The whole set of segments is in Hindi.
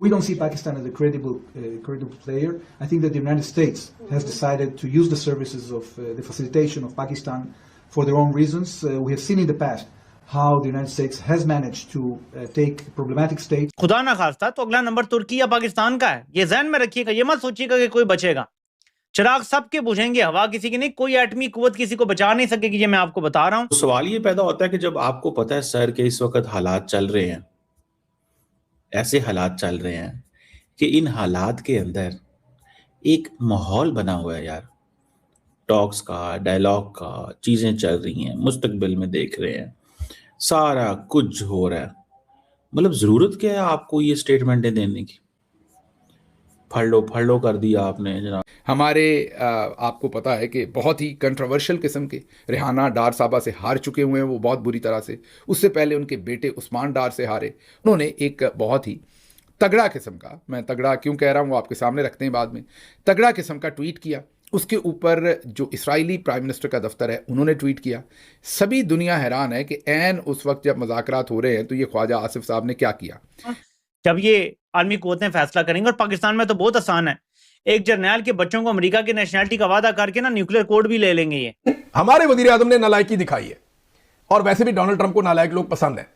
We don't see Pakistan as a credible player. I think that the United States has decided to use the services of the facilitation of Pakistan for their own reasons. We have seen in the past how the United States has managed to take problematic states. खुदा ना खास्ता तो अगला नंबर तुर्की या पाकिस्तान का है, ये ज़हन में रखिएगा। ये मत सोचिएगा कि कोई बचेगा। चिराग सबके बुझेंगे, हवा किसी की नहीं, कोई एटमी कुव्वत किसी को बचा नहीं सकेगी। ये मैं आपको बता रहा हूँ। तो सवाल ये पैदा होता है कि जब आपको पता है सर के इस वक्त हालात चल रहे हैं, ऐसे हालात चल रहे हैं कि इन हालात के अंदर एक माहौल बना हुआ है यार, टॉक्स का, डायलॉग का, चीजें चल रही हैं, मुस्तकबिल में देख रहे हैं, सारा कुछ हो रहा है। मतलब जरूरत क्या है आपको ये स्टेटमेंटें देने की? फड़ लो कर दिया आपने जनाब। हमारे आपको पता है कि बहुत ही कंट्रोवर्शियल किस्म के रेहाना डार साहबा से हार चुके हुए हैं वो बहुत बुरी तरह से। उससे पहले उनके बेटे उस्मान डार से हारे। उन्होंने एक बहुत ही तगड़ा किस्म का, मैं तगड़ा क्यों कह रहा हूँ वो आपके सामने रखते हैं बाद में, तगड़ा किस्म का ट्वीट किया। उसके ऊपर जो इसराइली प्राइम मिनिस्टर का दफ्तर है उन्होंने ट्वीट किया। सभी दुनिया हैरान है कि ऐन उस वक्त जब मुज़ाकरात हो रहे हैं तो ये ख्वाजा आसिफ साहब ने क्या किया। जब ये आर्मी कुव्वतें फैसला करेंगे, और पाकिस्तान में तो बहुत आसान है, एक जर्नैल के बच्चों को अमेरिका की नेशनैलिटी का वादा करके ना न्यूक्लियर कोड भी ले लेंगे। ये हमारे वजीर आजम ने नालायकी दिखाई है, और वैसे भी डोनाल्ड ट्रंप को नालायक लोग पसंद हैं।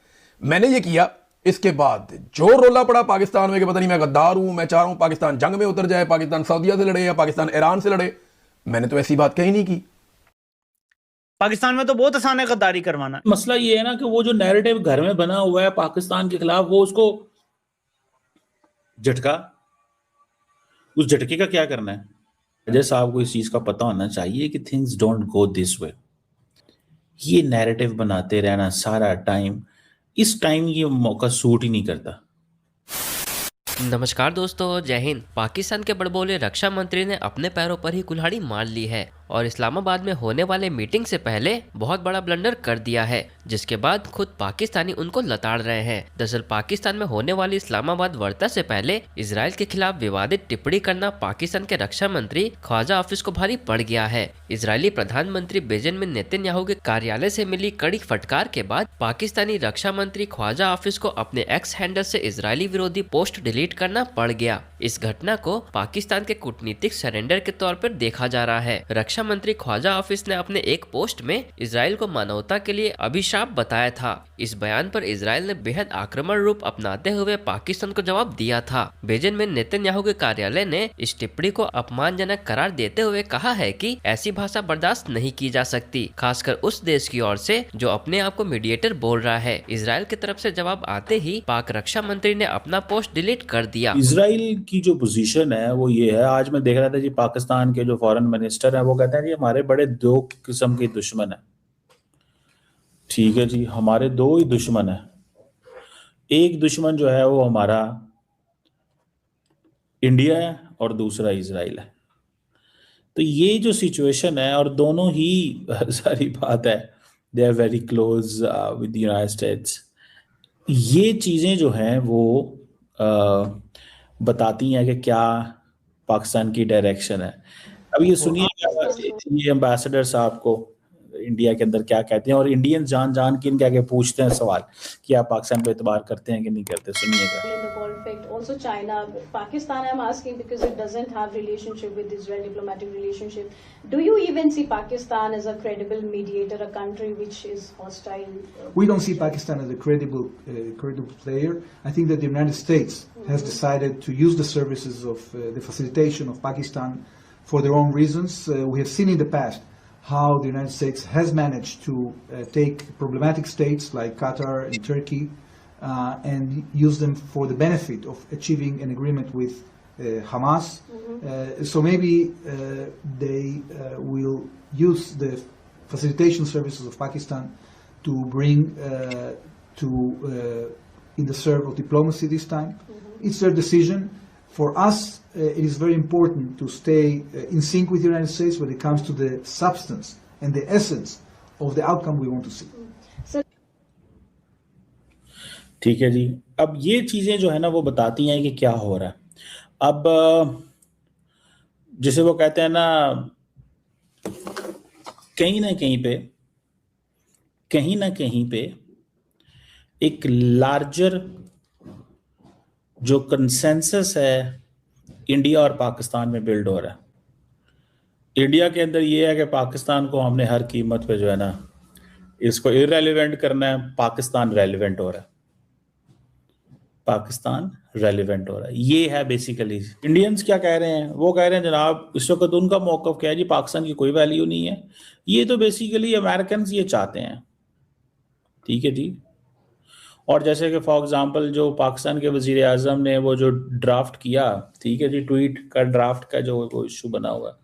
मैंने ये किया, इसके बाद जो रोला पड़ा पाकिस्तान में कि पता नहीं मैं गद्दार हूं, मैं चाह रहा हूं पाकिस्तान जंग में उतर जाए, पाकिस्तान सऊदीया से लड़े या पाकिस्तान ईरान से लड़े, मैंने तो ऐसी बात कही नहीं की। पाकिस्तान में तो बहुत आसान है गद्दारी करवाना। मसला ये है ना कि वो जो नैरेटिव घर में बना हुआ है पाकिस्तान के खिलाफ, वो उसको झटका, उस झटके का क्या करना है? अजय साहब को इस चीज का पता होना चाहिए कि things don't go this way. ये नैरेटिव बनाते रहना सारा टाइम, इस टाइम ये मौका सूट ही नहीं करता। नमस्कार दोस्तों, जय हिंद। पाकिस्तान के बड़बोले रक्षा मंत्री ने अपने पैरों पर ही कुल्हाड़ी मार ली है और इस्लामाबाद में होने वाले मीटिंग से पहले बहुत बड़ा ब्लंडर कर दिया है, जिसके बाद खुद पाकिस्तानी उनको लताड़ रहे हैं। दरअसल पाकिस्तान में होने वाली इस्लामाबाद वार्ता से पहले इजराइल के खिलाफ विवादित टिप्पणी करना पाकिस्तान के रक्षा मंत्री ख्वाजा हाफिज को भारी पड़ गया है। इजरायली प्रधानमंत्री बेंजामिन नेतन्याहू के कार्यालय से मिली कड़ी फटकार के बाद पाकिस्तानी रक्षा मंत्री ख्वाजा हाफिज को अपने एक्स हैंडल से इजरायली विरोधी पोस्ट डिलीट करना पड़ गया। इस घटना को पाकिस्तान के कूटनीतिक सरेंडर के तौर पर देखा जा रहा है। रक्षा मंत्री ख्वाजा हाफिज ने अपने एक पोस्ट में इजराइल को मानवता के लिए अभिशाप बताया था। इस बयान पर इजराइल ने बेहद आक्रामक रूप अपनाते हुए पाकिस्तान को जवाब दिया था। बेंजामिन नेतन्याहू के कार्यालय ने इस टिप्पणी को अपमानजनक करार देते हुए कहा है कि ऐसी भाषा बर्दाश्त नहीं की जा सकती, खासकर उस देश की ओर से जो अपने आप को मीडिएटर बोल रहा है। इजराइल की तरफ से जवाब आते ही पाक रक्षा मंत्री ने अपना पोस्ट डिलीट कर दिया। इजराइल की जो पोजीशन है वो ये है, आज मैं देख रहा था जी पाकिस्तान के जो फॉरेन मिनिस्टर है वो कहते हैं जी हमारे बड़े दो किस्म के दुश्मन है। ठीक है जी, हमारे दो ही दुश्मन है। एक दुश्मन जो है वो हमारा इंडिया है और दूसरा इजराइल है। तो ये जो सिचुएशन है, और दोनों ही सारी बात है, they are very close with the United States. ये चीजें जो हैं वो बताती हैं कि क्या पाकिस्तान की डायरेक्शन है। अब ये सुनिए ये एम्बेसडर साहब को इंडिया के अंदर क्या कहते हैं, और इंडियन जान जान के इनके आगे पूछते हैं सवाल कि आप पाकिस्तान पे एतबार करते हैं कि नहीं करते। सुनिएगा। In the conflict, also China, Pakistan, I'm asking because it doesn't have relationship with Israel, diplomatic relationship. Do you even see Pakistan as a credible mediator, a country which is hostile? We don't see Pakistan as a credible player. I think that the United States has decided to use the services of the facilitation of Pakistan for their own reasons. We have seen in the past how the United States has managed to take problematic states like Qatar and Turkey and use them for the benefit of achieving an agreement with Hamas. So maybe they will use the facilitation services of Pakistan to bring in the serve of diplomacy this time. It's their decision. For us, it is very important to stay in sync with the United States when it comes to the substance and the essence of the outcome we want to see. ठीक है जी, अब ये चीजें जो है ना वो बताती हैं कि क्या हो रहा है। अब जिसे वो कहते हैं ना कहीं ना कहीं पे एक लार्जर जो कंसेंसस है इंडिया और पाकिस्तान में बिल्ड हो रहा है। इंडिया के अंदर ये है कि पाकिस्तान को हमने हर कीमत पे जो है ना इसको इररेलेवेंट करना है। पाकिस्तान रेलिवेंट हो रहा है, पाकिस्तान रेलिवेंट हो रहा है। ये है बेसिकली। इंडियंस क्या कह रहे हैं? वो कह रहे हैं जनाब इस वक्त उनका मौकफ क्या है जी, पाकिस्तान की कोई वैल्यू नहीं है। ये तो बेसिकली अमेरिकन ये चाहते हैं, ठीक है जी। और जैसे कि फॉर एग्जांपल जो पाकिस्तान के वजीर आजम ने वो जो ड्राफ्ट किया, ठीक है जी, ट्वीट का ड्राफ्ट का जो वो इशू बना हुआ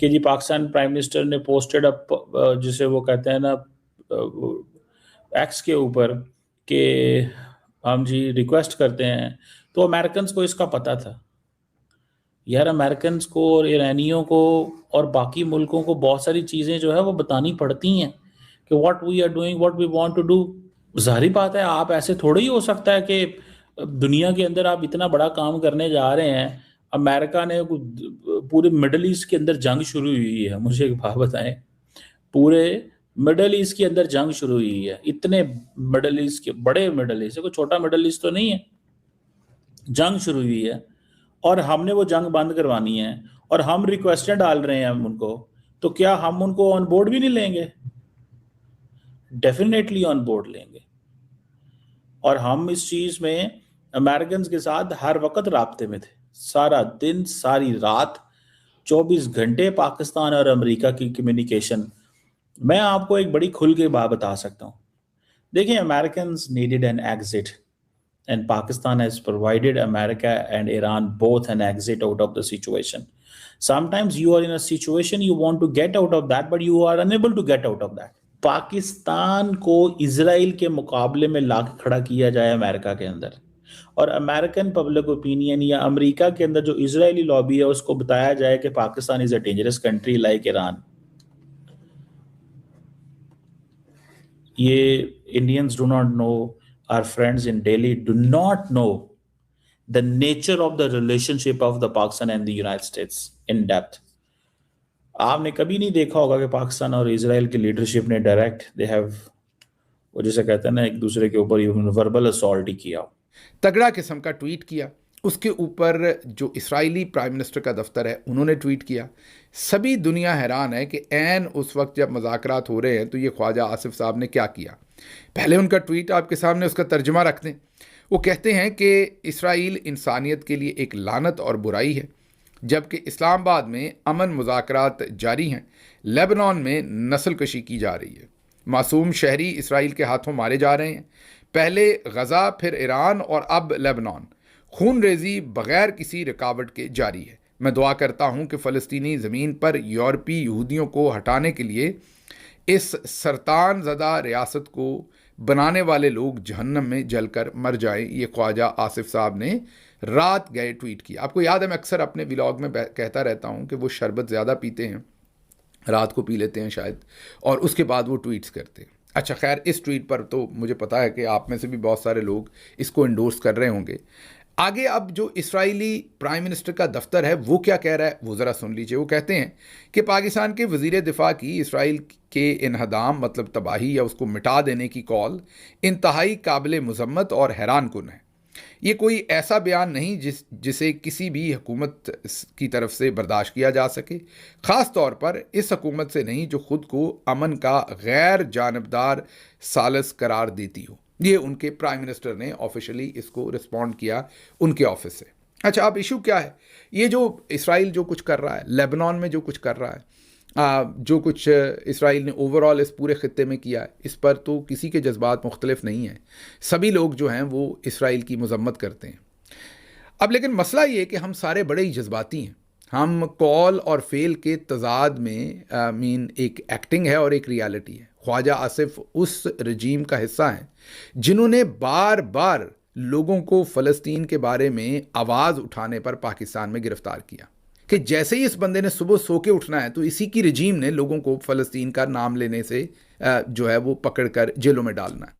कि जी पाकिस्तान प्राइम मिनिस्टर ने पोस्टेड अप, जिसे वो कहते हैं ना एक्स के ऊपर कि हम जी रिक्वेस्ट करते हैं, तो अमेरिकन को इसका पता था यार। अमेरिकन को और ईरानियों को और बाकी मुल्कों को बहुत सारी चीज़ें जो है वो बतानी पड़ती हैं कि what we are doing, what we want to do. जाहिर बात है, आप ऐसे थोड़ा ही हो सकता है कि दुनिया के अंदर आप इतना बड़ा काम करने जा रहे हैं। अमेरिका ने पूरे मिडल ईस्ट के अंदर जंग शुरू हुई है, मुझे एक बात बताएं, पूरे मिडल ईस्ट के अंदर जंग शुरू हुई है। इतने मिडल ईस्ट के बड़े मिडल ईस्ट, कोई छोटा मिडल ईस्ट तो नहीं है, जंग शुरू हुई है और हमने वो जंग बंद करवानी है और हम रिक्वेस्टें डाल रहे हैं हम उनको, तो क्या हम उनको ऑन बोर्ड भी नहीं लेंगे? डेफिनेटली ऑन बोर्ड लेंगे। और हम इस चीज में अमेरिकन के साथ हर वक्त राब्ते में थे, सारा दिन सारी रात 24 घंटे पाकिस्तान और अमेरिका की कम्युनिकेशन। मैं आपको एक बड़ी खुल के बात बता सकता हूं। देखिए, American needed an exit and Pakistan has provided America and Iran both an exit out of the situation. Sometimes you are in a situation you want to get out of that, but you are unable to get out of that. Pakistan को इजराइल के मुकाबले में लाके खड़ा किया जाए अमेरिका के अंदर, और अमेरिकन पब्लिक ओपिनियन या अमेरिका के अंदर जो इजरायली लॉबी है उसको बताया जाए कि Pakistan is a dangerous country like Iran. ये Indians do not know, our friends in Delhi do not know the nature of the relationship of the Pakistan and the United States in depth. आपने कभी नहीं देखा होगा कि पाकिस्तान और इजराइल की लीडरशिप ने डायरेक्ट दे हैव, वो जैसे कहते हैं ना, एक दूसरे के ऊपर वर्बल असॉल्ट ही किया। तगड़ा किस्म का ट्वीट किया। उसके ऊपर जो इस्राएली प्राइम मिनिस्टर का दफ्तर है उन्होंने ट्वीट किया। सभी दुनिया हैरान है कि ऐन उस वक्त जब मुज़ाकरात हो रहे हैं तो ये ख्वाजा आसिफ साहब ने क्या किया। पहले उनका ट्वीट आपके सामने, उसका तर्जुमा रख दें। वो कहते हैं कि इसराइल इंसानियत के लिए एक लानत और बुराई है, जबकि इस्लामाबाद में अमन मुज़ाकरात जारी हैं। लेबनान में नस्ल कशी की जा रही है, मासूम शहरी इसराइल के हाथों मारे जा रहे हैं। पहले गज़ा, फिर ईरान और अब लेबनान। खून रेजी बग़ैर किसी रुकावट के जारी है। मैं दुआ करता हूँ कि फ़लस्तीनी ज़मीन पर यूरोपी यहूदियों को हटाने के लिए इस सरतान ज़दा रियासत को बनाने वाले लोग जहन्नम में जलकर मर जाएं। ये ख्वाजा आसिफ साहब ने रात गए ट्वीट किया। आपको याद है, मैं अक्सर अपने व्लॉग में कहता रहता हूँ कि वो शरबत ज़्यादा पीते हैं, रात को पी लेते हैं शायद, और उसके बाद वो ट्वीट्स करते हैं। अच्छा, खैर, इस ट्वीट पर तो मुझे पता है कि आप में से भी बहुत सारे लोग इसको इंडोर्स कर रहे होंगे। आगे अब जो इस्राएली प्राइम मिनिस्टर का दफ्तर है वो क्या कह रहा है वो ज़रा सुन लीजिए। वो कहते हैं कि पाकिस्तान के वज़ीर दिफा की इसराइल के इन्हदाम मतलब तबाही या उसको मिटा देने की कॉल इंतहाई काबिल मज़म्मत और हैरान कुन है। ये कोई ऐसा बयान नहीं जिसे किसी भी हुकूमत की तरफ से बर्दाश्त किया जा सके, ख़ास तौर पर इस हुकूमत से नहीं जो ख़ुद को अमन का गैर जानबदार सालस करार देती हो। ये उनके प्राइम मिनिस्टर ने ऑफिशियली इसको रिस्पॉन्ड किया उनके ऑफिस से। अच्छा, अब इशू क्या है? ये जो इसराइल जो कुछ कर रहा है, लेबनान में जो कुछ कर रहा है, जो कुछ इसराइल ने ओवरऑल इस पूरे ख़ित्ते में किया है, इस पर तो किसी के जज्बात मुख्तलिफ नहीं हैं। सभी लोग जो हैं वो इसराइल की मज़म्मत करते हैं। अब लेकिन मसला ये है कि हम सारे बड़े ही जज्बाती हैं। हम कॉल और फेल के तजाद में एक एक्टिंग है और एक रियलिटी है। ख्वाजा आसिफ उस रजीम का हिस्सा हैं जिन्होंने बार बार लोगों को फ़लस्तीन के बारे में आवाज़ उठाने पर पाकिस्तान में गिरफ्तार किया कि जैसे ही इस बंदे ने सुबह सो के उठना है तो इसी की रजीम ने लोगों को फ़लस्तीन का नाम लेने से जो है वो पकड़ कर जेलों में डालना है।